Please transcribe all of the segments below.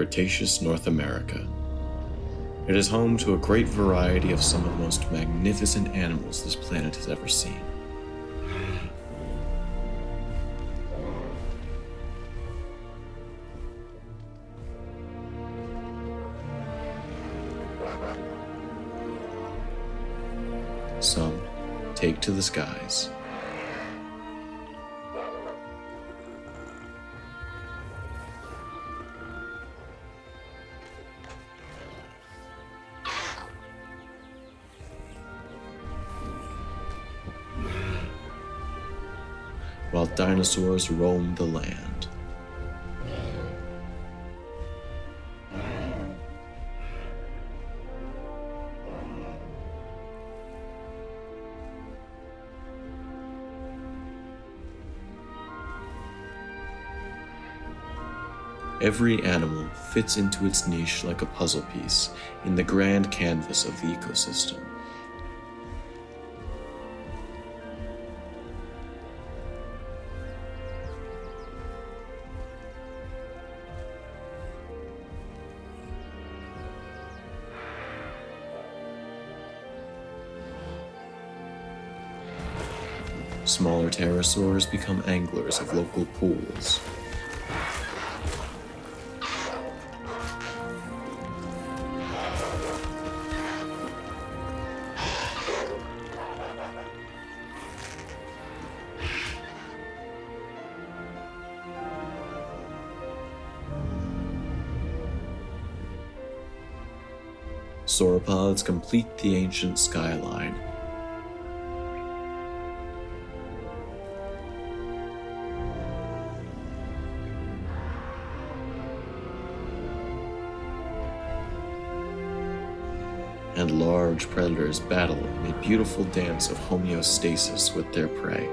Cretaceous North America. It is home to a great variety of some of the most magnificent animals this planet has ever seen. Some take to the skies. While dinosaurs roam the land. Every animal fits into its niche like a puzzle piece in the grand canvas of the ecosystem. Smaller pterosaurs become anglers of local pools. Sauropods complete the ancient skyline. And large predators battle in a beautiful dance of homeostasis with their prey.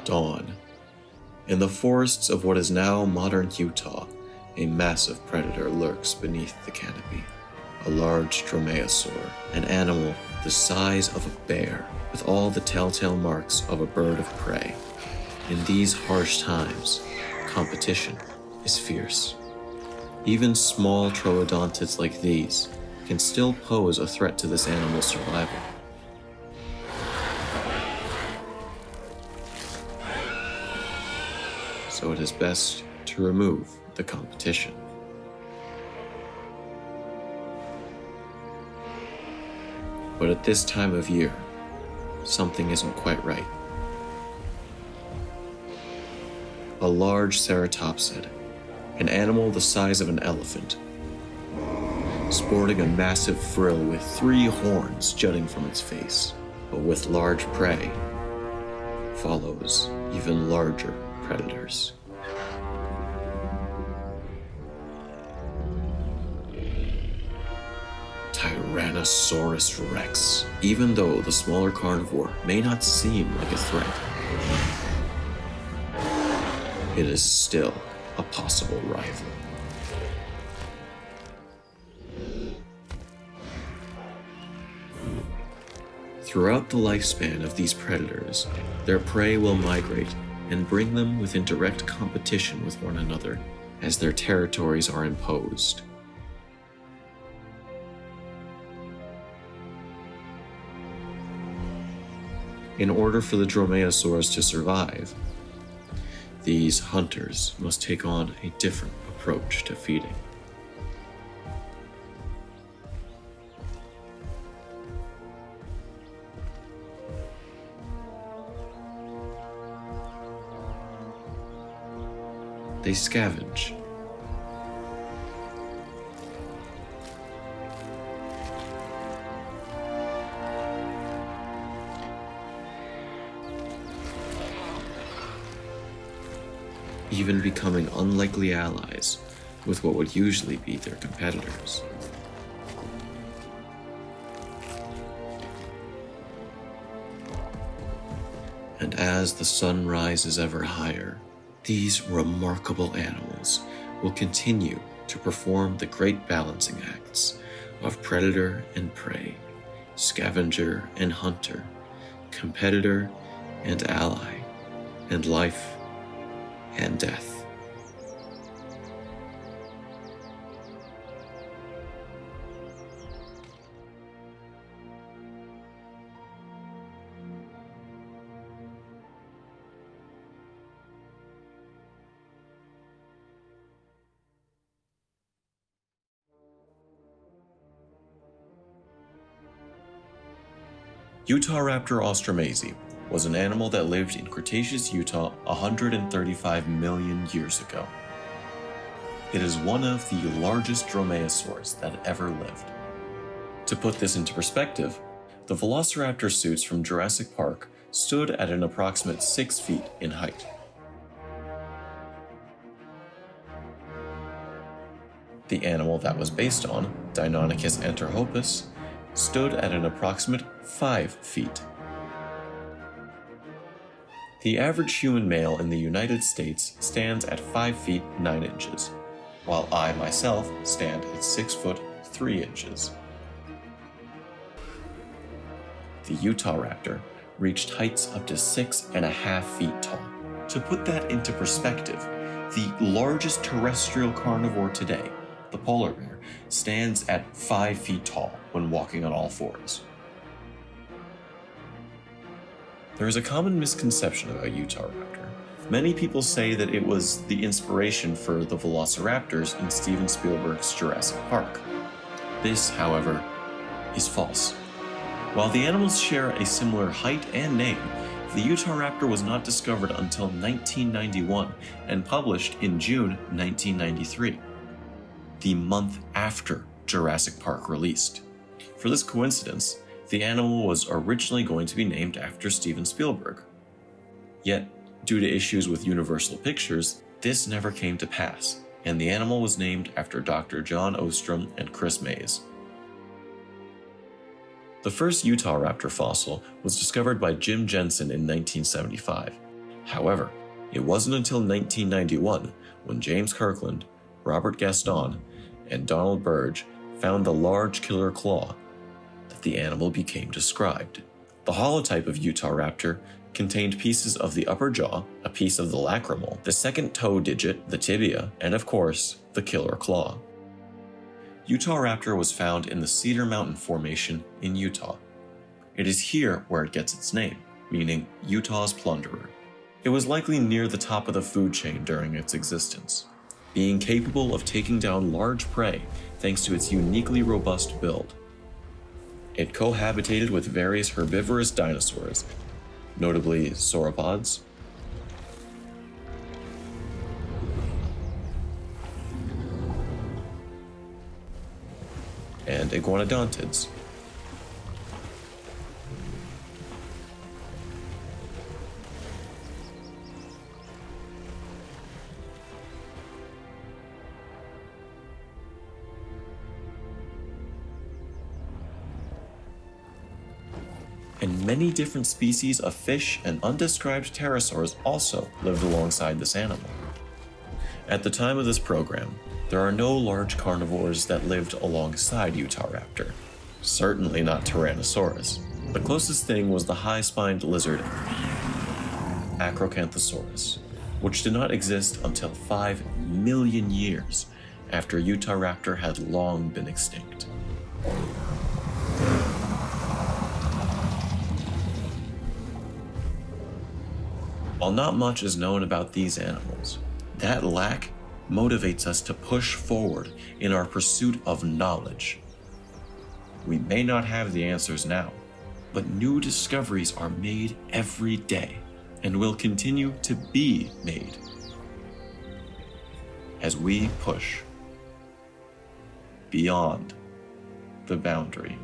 Dawn. In the forests of what is now modern Utah, a massive predator lurks beneath the canopy. A large dromaeosaur, an animal the size of a bear, with all the telltale marks of a bird of prey. In these harsh times, competition is fierce. Even small troodontids like these can still pose a threat to this animal's survival. So it is best to remove the competition. But at this time of year, something isn't quite right. A large ceratopsid, an animal the size of an elephant, sporting a massive frill with 3 horns jutting from its face, but with large prey, follows even larger predators. Tyrannosaurus Rex. Even though the smaller carnivore may not seem like a threat, it is still a possible rival. Throughout the lifespan of these predators, their prey will migrate and bring them within direct competition with one another as their territories are imposed. In order for the dromaeosaurs to survive, these hunters must take on a different approach to feeding. They scavenge. Even becoming unlikely allies with what would usually be their competitors. And as the sun rises ever higher, these remarkable animals will continue to perform the great balancing acts of predator and prey, scavenger and hunter, competitor and ally, and life and death. Utahraptor austromasi was an animal that lived in Cretaceous Utah 135 million years ago. It is one of the largest dromaeosaurs that ever lived. To put this into perspective, the velociraptor suits from Jurassic Park stood at an approximate 6 feet in height. The animal that was based on, Deinonychus anterhopus, stood at an approximate 5 feet. The average human male in the United States stands at 5 feet 9 inches, while I myself stand at 6 foot 3 inches. The Utahraptor reached heights up to 6.5 feet tall. To put that into perspective, the largest terrestrial carnivore today, the polar bear, stands at 5 feet tall when walking on all fours. There is a common misconception about Utahraptor. Many people say that it was the inspiration for the velociraptors in Steven Spielberg's Jurassic Park. This, however, is false. While the animals share a similar height and name, the Utahraptor was not discovered until 1991 and published in June 1993, the month after Jurassic Park released. For this coincidence, the animal was originally going to be named after Steven Spielberg. Yet, due to issues with Universal Pictures, this never came to pass, and the animal was named after Dr. John Ostrom and Chris Mays. The first Utahraptor fossil was discovered by Jim Jensen in 1975. However, it wasn't until 1991 when James Kirkland, Robert Gaston, and Donald Burge found the large killer claw that the animal became described. The holotype of Utahraptor contained pieces of the upper jaw, a piece of the lacrimal, the second toe digit, the tibia, and of course, the killer claw. Utahraptor was found in the Cedar Mountain Formation in Utah. It is here where it gets its name, meaning Utah's plunderer. It was likely near the top of the food chain during its existence, being capable of taking down large prey thanks to its uniquely robust build. It cohabitated with various herbivorous dinosaurs, notably sauropods, and iguanodontids. And many different species of fish and undescribed pterosaurs also lived alongside this animal. At the time of this program, there are no large carnivores that lived alongside Utahraptor. Certainly not Tyrannosaurus. The closest thing was the high-spined lizard Acrocanthosaurus, which did not exist until 5 million years after Utahraptor had long been extinct. While not much is known about these animals, that lack motivates us to push forward in our pursuit of knowledge. We may not have the answers now, but new discoveries are made every day and will continue to be made as we push beyond the boundary.